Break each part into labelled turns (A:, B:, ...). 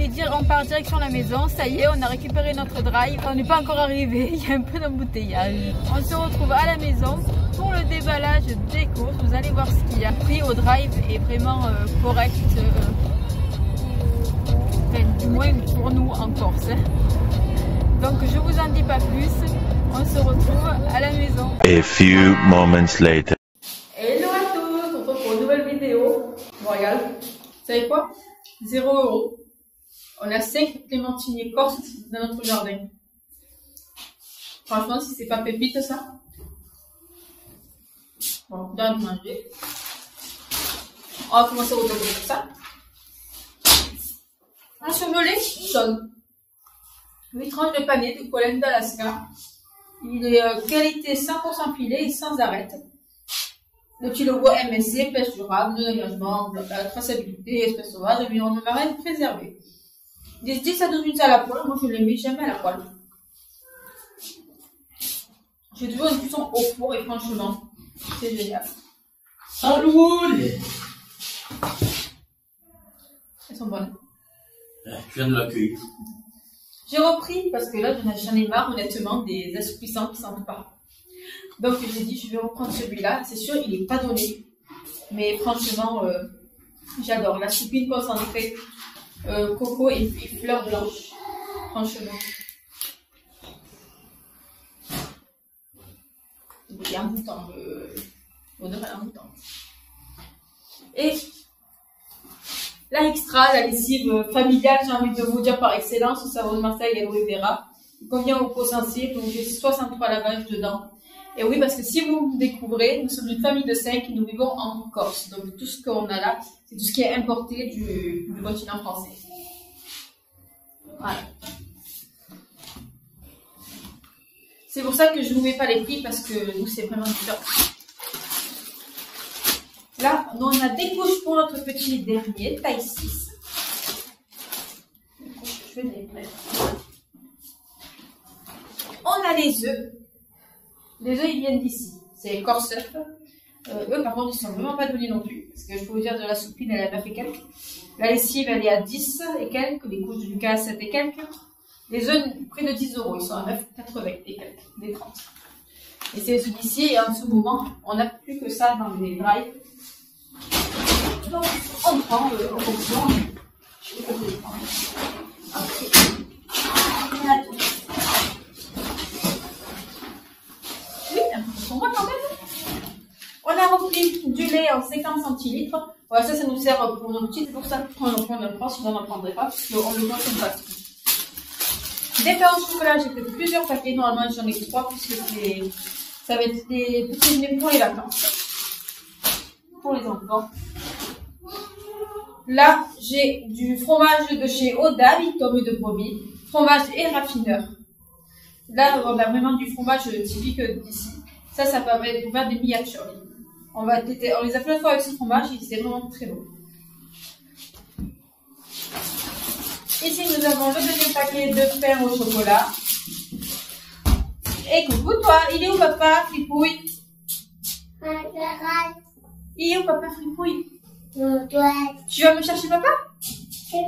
A: voulais dire, on part direction la maison. Ça y est, on a récupéré notre drive. On n'est pas encore arrivé, il y a un peu d'embouteillage. On se retrouve à la maison pour le déballage des courses. Vous allez voir ce qu'il y a. Le prix au drive est vraiment correct. Du moins pour nous en Corse. Donc je vous en dis pas plus. On se retrouve à la maison.
B: A few moments later.
A: Hello à tous, on se retrouve pour une nouvelle vidéo. Bon, regarde, vous savez quoi? 0 €. On a 5 clémentiniers corses dans notre jardin. Franchement, si c'est pas pépite ça. Bon, on va manger. On va commencer au début comme ça. Un chevalet jaune. 8 tranches de panais de pollen d'Alaska. Il est qualité 100% pilé et sans arête. Le petit logo MSC, pêche durable, non-engagement, traçabilité, espèce sauvage, environnement marin préservé. 10 à 12 minutes à la poêle, moi je ne les mets jamais à la poêle. J'ai toujours une cuisson au four et franchement, c'est génial.
C: Salut!
A: Elles sont bonnes.
C: Je viens de l'accueillir.
A: J'ai repris parce que là j'en ai marre honnêtement des assoupissants qui sentent pas. Donc j'ai dit je vais reprendre celui-là. C'est sûr il n'est pas donné, mais franchement j'adore la soupine concentrée coco et fleurs blanches. Franchement. Il y a un bouton, l'odeur est un bouton. Et la extra, la lessive familiale, j'ai envie de vous dire par excellence, au savon de Marseille et aloe vera. Il convient aux peaux sensibles, donc j'ai 63 lavages dedans. Et oui, parce que si vous me découvrez, nous sommes une famille de 5 et nous vivons en Corse. Donc tout ce qu'on a là, c'est tout ce qui est importé du continent français. Voilà. C'est pour ça que je ne vous mets pas les prix, parce que nous, c'est vraiment différent. Là, on a des couches pour notre petit dernier, taille 6. Je vais les mettre. On a les œufs. Les œufs, ils viennent d'ici. C'est Corse. Eux, par contre, ils sont vraiment pas donnés non plus. Parce que je peux vous dire, de la soupine, elle est à 9 et quelques. La lessive, elle est à 10 et quelques. Les couches de Lucas à 7 et quelques. Les œufs, près de 10 €. Ils sont à 9,80 et quelques. Des 30. Et c'est ceux d'ici. Et en ce moment, on n'a plus que ça dans les drives. Donc, on prend en fonction. Oui, on voit quand même. On a repris du lait en 50 centilitres. Voilà, ça nous sert pour nos petites. C'est pour ça qu'on en prend, sinon on n'en prendrait pas, parce qu'on le voit comme ça. Des pains au chocolat, j'ai fait plusieurs paquets. Normalement, j'en ai 3, puisque ça va être des petits dîners pour les vacances. Pour les enfants. Là, j'ai du fromage de chez Oda, Victome de brebis, fromage et raffineur. Là, on a vraiment du fromage typique d'ici. Ça permet de faire des miniatures. On les a fait la fois avec ce fromage et c'est vraiment très bon. Ici, nous avons le deuxième paquet de pain au chocolat. Et coucou toi, il est où papa, Fripouille? Il est où papa, Fripouille? Tu vas me chercher papa? Il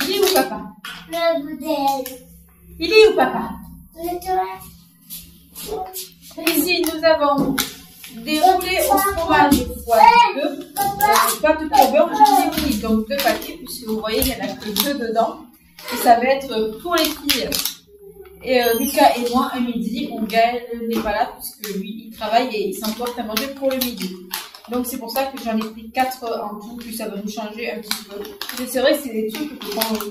A: est où papa? Il est où papa? Ici nous avons des roulés au fromage fois 2. Pas tout au beurre, j'en ai pris donc 2 paquets puisque vous voyez il n'y en a que 2 dedans. Et ça va être pour les filles. Et Lucas et moi, à midi, Gaël n'est pas là puisque lui, il travaille et il s'emporte à manger pour le midi. Donc c'est pour ça que j'en ai pris 4 en tout, puis ça va nous changer un petit peu. Et c'est vrai que c'est des trucs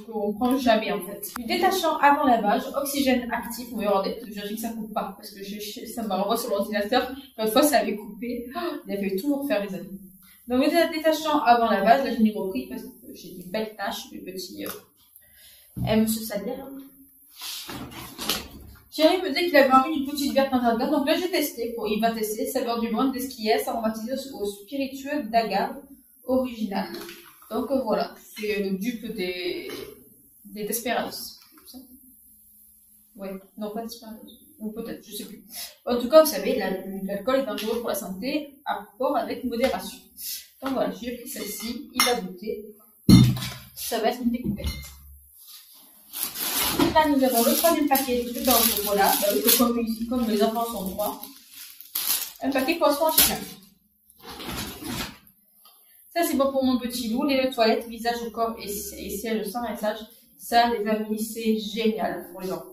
A: qu'on prend jamais en fait. Du détachant avant lavage, oxygène actif, on va regarder, je dis que ça coupe pas, parce que ça me renvoie sur l'ordinateur. L'autre fois ça avait coupé, il avait toujours faire les amis. Donc le détachant avant lavage, là je l'ai repris parce que j'ai des belles taches, des petits aiment se salir. Thierry me disait qu'il avait envie d'une petite bière Canada, donc là j'ai testé, il va tester, saveur du monde d'Esquillès, aromatisé au spiritueux d'agave original. Donc voilà, c'est le dupe des Desperados. Ouais, non pas Desperados, ou peut-être, je sais plus. En tout cas, vous savez, l'alcool est dangereux pour la santé, à rapport avec modération. Donc voilà, j'ai pris celle-ci, il va goûter. Ça va être une découverte. Là, nous avons le troisième paquet de beurre au chocolat, comme les enfants sont droits. Un paquet poisson en chien. Ça, c'est bon pour mon petit loup. Les toilettes, visage au corps et siège sans rinçage. Ça, les amis, c'est génial pour les enfants.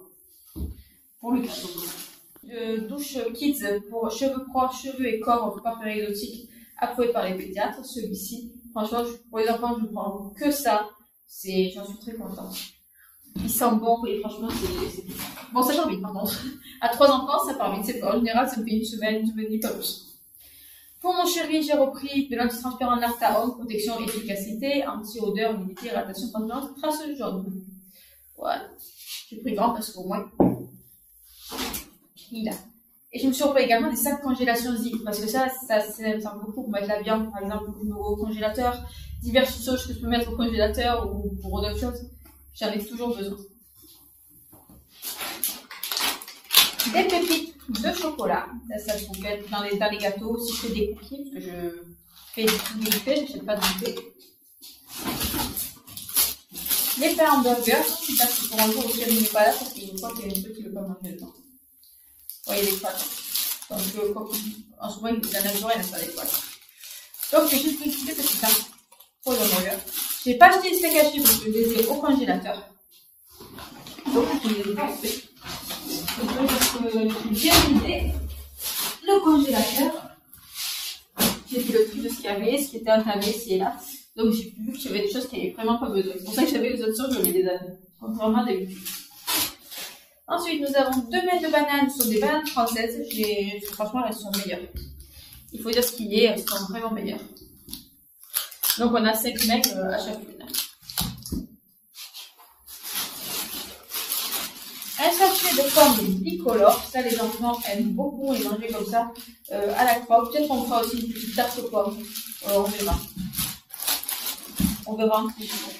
A: Pour le cadeau. Douche Kids pour cheveux propres, cheveux et corps en parfum exotique, approuvé par les pédiatres. Celui-ci, franchement, pour les enfants, je ne prends que ça. J'en suis très contente. Il sent bon et franchement, c'est bon, ça part vite par contre. À 3 enfants, ça part vite. C'est pas en général, ça me fait une semaine et pas plus. Pour mon chéri, j'ai repris de l'antitransparent Narta Homme, protection, efficacité, anti-odeur, humidité, hydratation, transparence, trace jaune. Voilà. J'ai pris grand parce qu'au moins, il a. Et je me suis repris également des sacs congélation zip, parce que ça me sert beaucoup pour mettre la viande, par exemple, au congélateur, diverses choses que je peux mettre au congélateur ou pour d'autres choses. J'en ai toujours besoin. Des pépites de chocolat. Ça se trouve être dans les gâteaux. Si je fais des cookies, parce que je fais des buffets, je n'achète pas de buffet. Les pains hamburgers. Ça, c'est pour un jour où il n'est pas là, parce qu'il y a une fois qu'il y a une petite qui ne veut pas manger dedans. Vous voyez les pâtes. Donc, en ce moment, il en a besoin, il n'a pas des pâtes. Donc, j'ai juste pris des petits pains pour les hamburgers. Je n'ai pas acheté les steaks hachés parce que je les ai au congélateur. Donc, je les ai pas fait. Donc, j'ai vidé le congélateur. J'ai fait le prix de ce qu'il y avait, ce qui était entamé ici et là. Donc, j'ai vu que j'avais des choses qui n'avaient vraiment pas besoin. C'est pour ça que j'avais les options, je mets des années. Contrairement à d'habitude. Ensuite, nous avons 2 mètres de bananes. Ce sont des bananes françaises. Franchement, elles sont meilleures. Il faut dire ce qu'il y a, elles sont vraiment meilleures. Donc, on a 5 mecs à chacune. Un sachet de pommes bicolores. Ça, les enfants aiment beaucoup les manger comme ça à la croque. Peut-être qu'on fera aussi une petite tarte aux pommes. On verra. On verra un petit peu.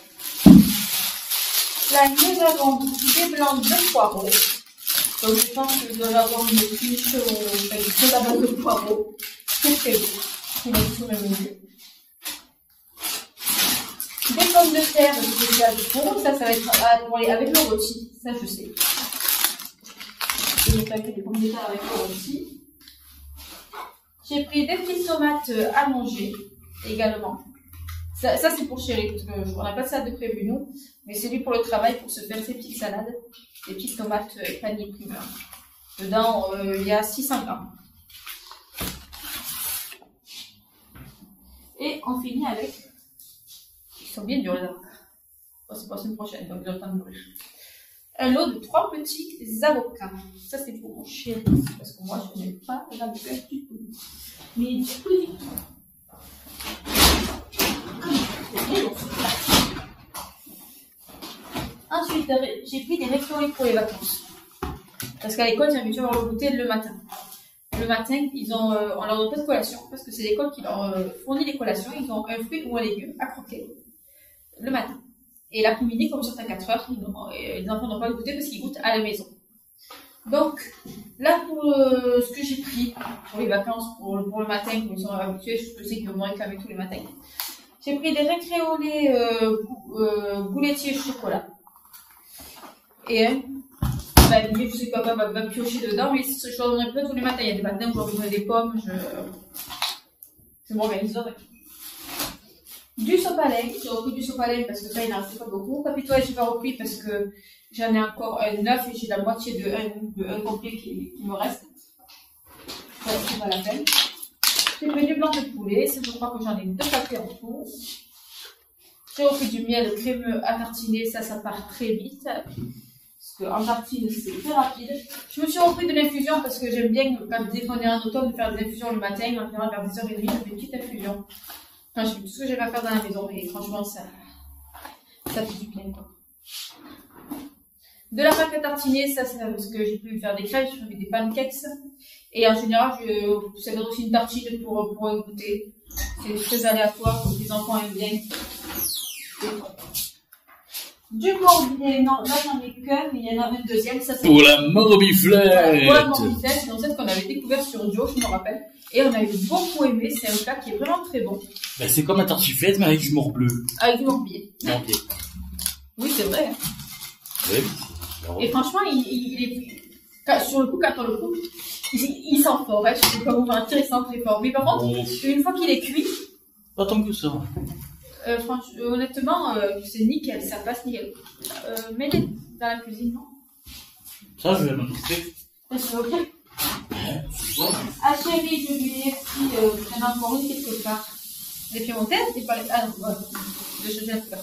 A: Là, nous avons des blancs de poireaux. Donc, je pense que je dois avoir une quiche ou à base de poireaux. C'est très bon. C'est mon sur le milieu. Des pommes de terre spéciales pour ça va être pour aller avec le rôti. Ça, je sais. J'ai paquet des pommes de terre avec le rôti. J'ai pris des petites tomates allongées également. Ça c'est pour chéri, parce qu'on n'a pas ça de prévu nous, mais c'est lui pour le travail, pour se faire ses petites salades, des petites tomates panier primeur. Dedans, il y a 600 grammes. Et on finit avec, ils sont bien durs les avocats. Bon, c'est pour la semaine prochaine, donc j'ai le temps de mourir. Un lot de 3 petits avocats. Ça c'est pour mon chéri, parce que moi je n'ai pas d'avocats du tout. Mais du tout. Ensuite, j'ai pris des rectoliques pour les vacances. Parce qu'à l'école, j'ai habitué à avoir le goûter le matin. Le matin, on leur donne pas de collation, parce que c'est l'école qui leur fournit les collations. Ils ont un fruit ou un légume à croquer le matin. Et l'après-midi, comme sur à 4 heures, les enfants n'ont pas le goûter parce qu'ils goûtent à la maison. Donc, là, pour ce que j'ai pris pour les vacances, pour le matin, comme ils sont habitués, je sais qu'ils vont me réclamer tous les matins. J'ai pris des récréolés boulettiers chocolat. Et je sais pas, va piocher dedans, mais je leur donnerai pas tous les matins. Il y a des matins où je leur donnerai des pommes, je m'organiserai. Du sopalin, j'ai repris du sopalin parce que ça, il n'en reste pas beaucoup. Papitois, j'ai pas repris parce que j'en ai encore un 9 et j'ai la moitié de un complet qui me reste. Ça, c'est pas la peine. J'ai pris du blanc de poulet, ça je crois que j'en ai 2 paquets en tout. J'ai repris du miel crémeux à tartiner, ça part très vite. Parce qu'en tartine, c'est très rapide. Je me suis repris de l'infusion parce que j'aime bien, dès qu'on est en automne, faire des infusions le matin, en général vers 10h30, je fais une petite infusion. Enfin, je fais tout ce que j'avais à faire dans la maison, mais franchement, ça fait du bien, quoi. De la pâte à tartiner, ça c'est parce que j'ai pu faire des crêpes, je fais des pancakes. Et en général, ça donne aussi une tartine pour un goûter. C'est très aléatoire, donc les enfants aiment bien. Du morbier, non, là j'en ai qu'un, mais il y en a un deuxième. Ça,
C: Pour la morbiflette.
A: Pour la morbiflette, c'est une recette qu'on avait découvert sur Joe, je me rappelle. Et on avait beaucoup aimé, c'est un plat qui est vraiment très bon.
C: Ben, c'est comme un tartiflette, mais avec du mort bleu.
A: Avec du morbier.
C: Morbier.
A: Oui, c'est vrai.
C: Oui.
A: Et franchement, il est... Sur le coup, quand on le coupe, il sent fort. Hein. Je sais pas vous mentir, il sent très fort. Mais par contre, une fois qu'il est cuit...
C: Pas tant que ça.
A: Honnêtement, c'est nickel, ça passe nickel. Mets-les dans la cuisine, non?
C: Ça, je vais m'occuper.
A: C'est ok. Ah chérie, je lui ai pris, j'en ai encore une quelque part. Des piémontaises et pas les... Ah non, voilà. Je change un peu.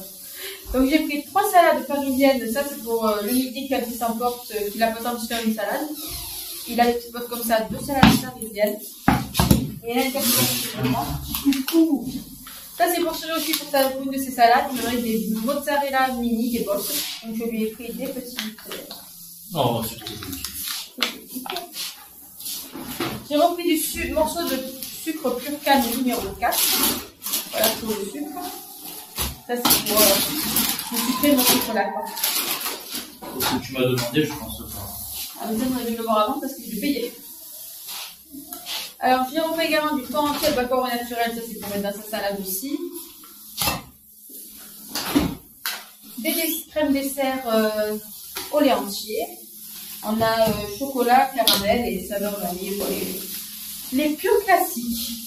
A: Donc j'ai pris 3 salades parisiennes, ça c'est pour le midi quand il s'emporte, qu'il a pas le temps de se faire une salade. Il a des petits potes comme ça, 2 salades parisiennes. Et là, il y a du coup, ça c'est pour chérie aussi pour une de ses salades. Il me reste des mozzarella mini, des bosses. Donc je lui ai pris des petites...
C: Oh, c'est trop joli.
A: J'ai repris du morceau de sucre pur canne numéro 4. Voilà pour le sucre. Ça c'est pour le sucré mon chocolat.
C: Ce que tu m'as demandé, je pense pas.
A: Ah mais ça j'aurais dû le voir avant parce que je l'ai payé. Alors j'ai repris également du thon entier bacon naturel, ça c'est pour mettre dans sa salade aussi. Des crèmes dessert au lait entier. On a chocolat, caramel et saveur vanille pour les purs classiques.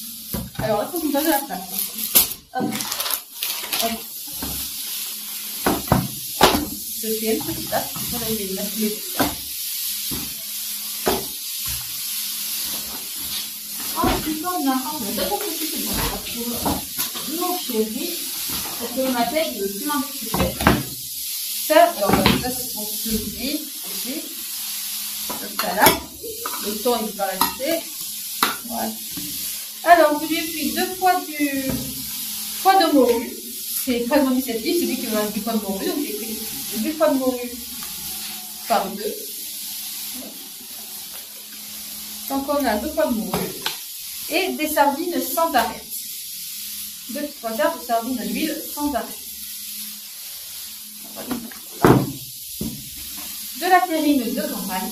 A: Alors, il faut que vous donne la place. Hop. Hop. Je fais un petit tas. On va les mettre les desserts. Ensuite, on a d'abord que c'est bon. Pour nos chéris. Parce que le matin, il veut plus manger de sucre. Ça, alors, ça c'est pour le midi aussi. Le salade, le thon il va rester. Voilà. Alors, je lui ai pris 2 fois du foie de morue. C'est pas mon initiative, c'est lui qui m'a du foie de morue. Donc, j'ai pris 2 fois de morue par 2. Donc, on a 2 fois de morue et des sardines sans arête. 2-3 quarts de sardines d'huile sans arête. De la terrine de campagne.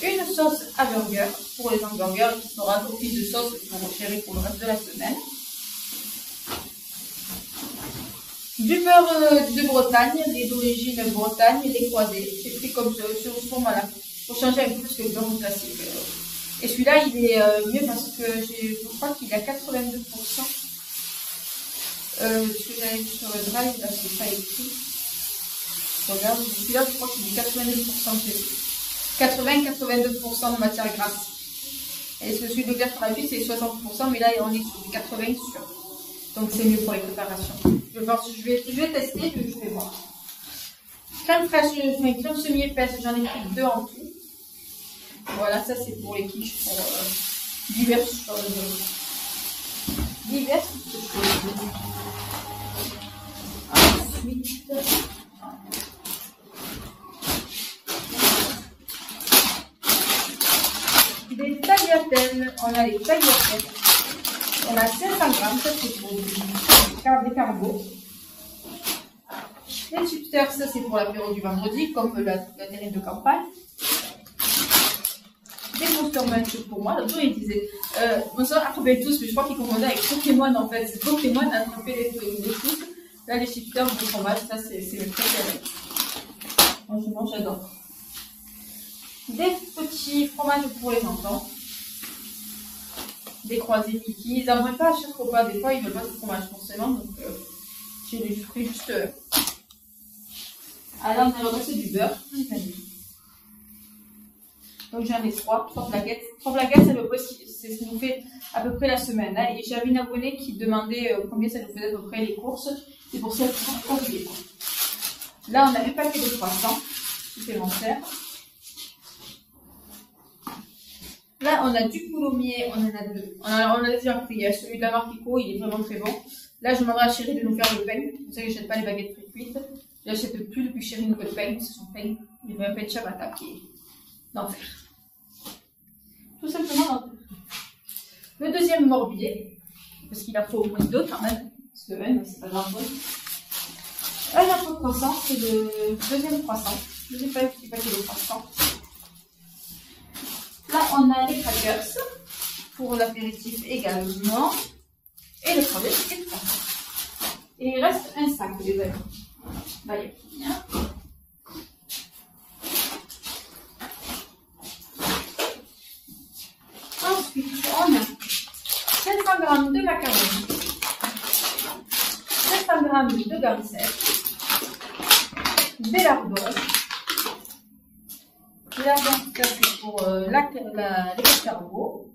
A: Une sauce à burger pour les hamburgers qui sera d'office de sauce pour chérir pour le reste de la semaine. Du beurre de Bretagne, d'origine Bretagne, des croisés. J'ai pris comme sur ce format-là pour changer un peu plus que le beurre classique. Et celui-là, il est mieux parce que je crois qu'il a 82%. Ce que j'avais vu sur le drive, là, c'est pas écrit. Regarde, celui-là, je crois qu'il est 82%. 80-82% de matière grasse. Et celui de glace qu'on a vu, c'est 60%, mais là, on est sur du 80 sûr. Donc, c'est mieux pour les préparations. Je vais tester, je vais voir. Crème fraîche, crème semi-épaisse, j'en ai pris 2 en tout. Voilà, ça c'est pour les quiches, pour diverses choses. Diverses choses. Ensuite, des tagliatelles. On a les tagliatelles. On a 500 grammes, ça c'est pour des carbos. Les chipsters, ça c'est pour l'apéro du vendredi, comme la terrine de campagne. Des Monster Munch pour moi. L'autre jour il disait, Monster attrapait tous, mais je crois qu'il confondait avec Pokémon en fait. C'est Pokémon attraper les tous. Là, les chipsters de fromage, ça c'est mes préférés. Franchement, j'adore. Des petits fromages pour les enfants. Des croisés Mickey. Ils n'aimeraient pas à chaque repas. Des fois, ils ne veulent pas de fromage forcément. Donc, j'ai les fruits juste. Alors, on a ramassé du beurre. Donc, j'en ai 3 plaquettes. 3 plaquettes, c'est ce qui nous fait à peu près la semaine. Hein. Et j'avais une abonnée qui demandait combien ça nous faisait à peu près les courses. C'est pour ça qu'on a oublié. Là, on a un paquet de 300 supplémentaires. Là, on a du coulommiers, on en a 2. On a déjà pris. Il y a celui de la marque Eco, il est vraiment très bon. Là, je demanderai à Chérie de nous faire le pain. Vous savez que je n'achète pas les baguettes pré-cuites. Je n'achète plus depuis que Chérie nous fait le pain. C'est son pain. Il veut un pain de ciabatta qui est d'enfer. Tout simplement d'enfer. Le deuxième morbier, parce qu'il en faut au moins 2 quand même. Parce semaine, mais c'est pas grave. Un autre croissant, c'est le deuxième croissant. Deuxième petit paquet de croissants. Là, on a les crackers pour l'apéritif également. Et le premier paquet de croissants. Et il reste un sac, les amis. Là, il y a bien. Ensuite, on a 500 g de macaroni, 500 g de gamsec, des lardons. Les lardons, ça c'est pour les escargots.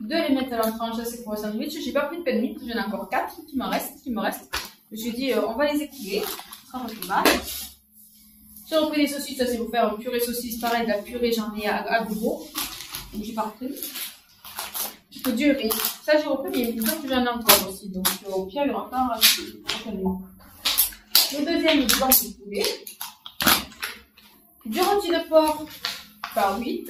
A: De les mettre en tranche, ça c'est pour le sandwich. J'ai pas pris de pain j'en ai encore 4 qui me restent. Je me suis dit, on va les écouler. Ça va plus mal. J'ai repris des saucisses, ça c'est pour faire une purée saucisse. Pareil, de la purée, j'en ai à gogo. Donc j'ai pas repris. Je peux du riz. Ça j'ai repris, mais il me semble que j'en ai encore aussi. Donc au pire, il y aura encore prochainement. Le deuxième, est blanc de poulet. Du rôti de porc par 8.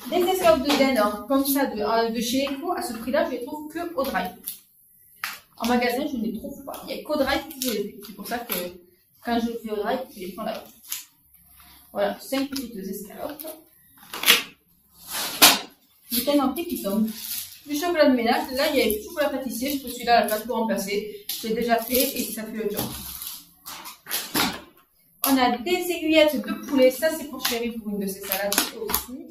A: Des escalopes de dinde, comme ça, de chez Eco, à ce prix-là, je les trouve que au drive. En magasin, je ne les trouve pas. Il n'y a qu'au drive qui les fait. C'est pour ça que quand je les fais au drive, je les prends là-bas. Voilà, 5 petites escalopes. Du thym entier qui tombe. Du chocolat de ménage. Là, il y a du chocolat pâtissier. Je peux celui-là, la pâte pour remplacer. Je l'ai déjà fait et ça fait le job. On a des aiguillettes de poulet. Ça, c'est pour Chérie pour une de ses salades aussi.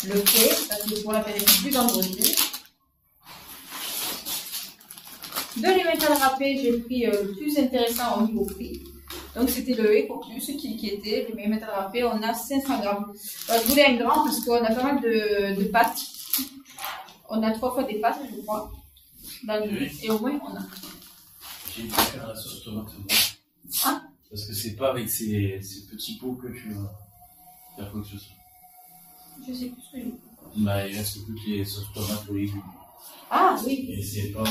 A: Le thé, ça c'est pour l'apéritif du vendredi. De les métal râpés, j'ai pris le plus intéressant au niveau prix. Donc c'était le Eco Plus qui était les métal râpés. On a 500 grammes. Je voulais un grand parce qu'on a pas mal de pâtes. On a 3 fois des pâtes, je crois. Et au moins on a.
C: J'ai une faire la sauce tomate.
A: Ah.
C: Parce que c'est pas avec ces petits pots que tu vas faire quoi que ce soit.
A: Je sais plus ce que j'ai.
C: Bah, il reste plus que les sauces tomates aux légumes.
A: Ah oui.
C: Et c'est pas.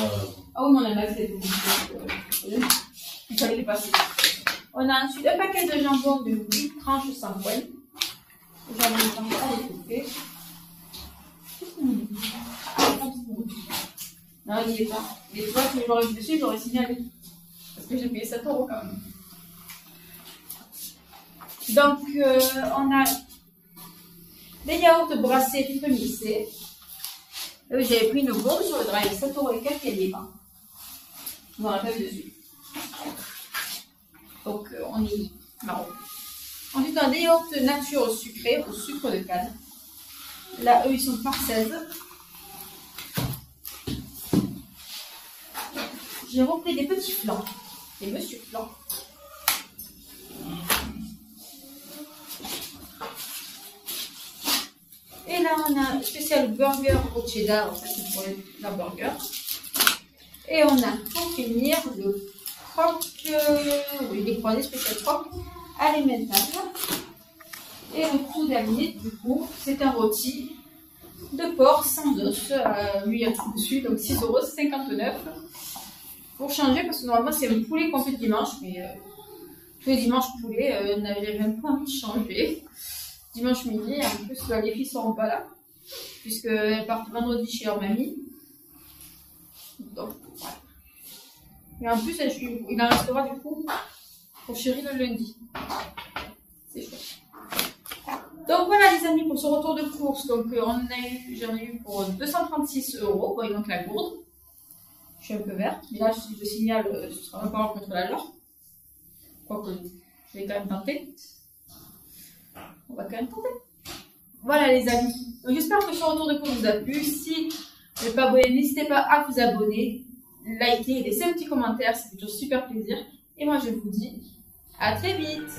A: Ah oui, mais on en a fait. Il fallait les passer. On a ensuite un paquet de jambon de 8 tranches sans poil. J'en ai pas à les couper. Non, il n'y est pas. Mais tu vois, si j'aurais vu dessus, j'aurais signalé. Parce que j'ai payé 7 € quand même. Donc, on a des yaourts brassés prémixés. J'avais pris une gourde sur le drive, 7 € et quelques, il n'y est pas. On n'en a pas vu dessus. Donc, on est marron. Ensuite, on a des yaourts nature sucrés au sucre de canne. Là, eux, ils sont par 16. J'ai repris des petits flancs. Des monsieur flancs. Et là, on a un spécial burger au cheddar, ça c'est pour la burger. Et on a pour finir le croque, oui, les croisés spécial croque à l'emmental. Et le tout dernier, du coup, c'est un rôti de porc sans os, lui dessus, donc 6,59 € pour changer, parce que normalement c'est un poulet qu'on fait le dimanche, mais tous les dimanches poulet, n'avait même pas envie de changer. Dimanche midi, en plus les filles ne seront pas là, puisqu'elles partent vendredi chez leur mamie. Donc, voilà. Et en plus, il en restera du coup pour Chérie le lundi. C'est chouette. Donc voilà les amis pour ce retour de course. Donc j'en ai eu pour 236 €. Bon, il manque la gourde. Je suis un peu verte, mais là si je signale, ce sera un parole contre la loi. Quoique je vais quand même tenter. On va quand même tenter. Voilà les amis. Donc j'espère que ce retour de course vous a plu. Si vous n'êtes pas abonné, n'hésitez pas à vous abonner, liker et laisser un petit commentaire, ça fait toujours super plaisir. Et moi je vous dis à très vite.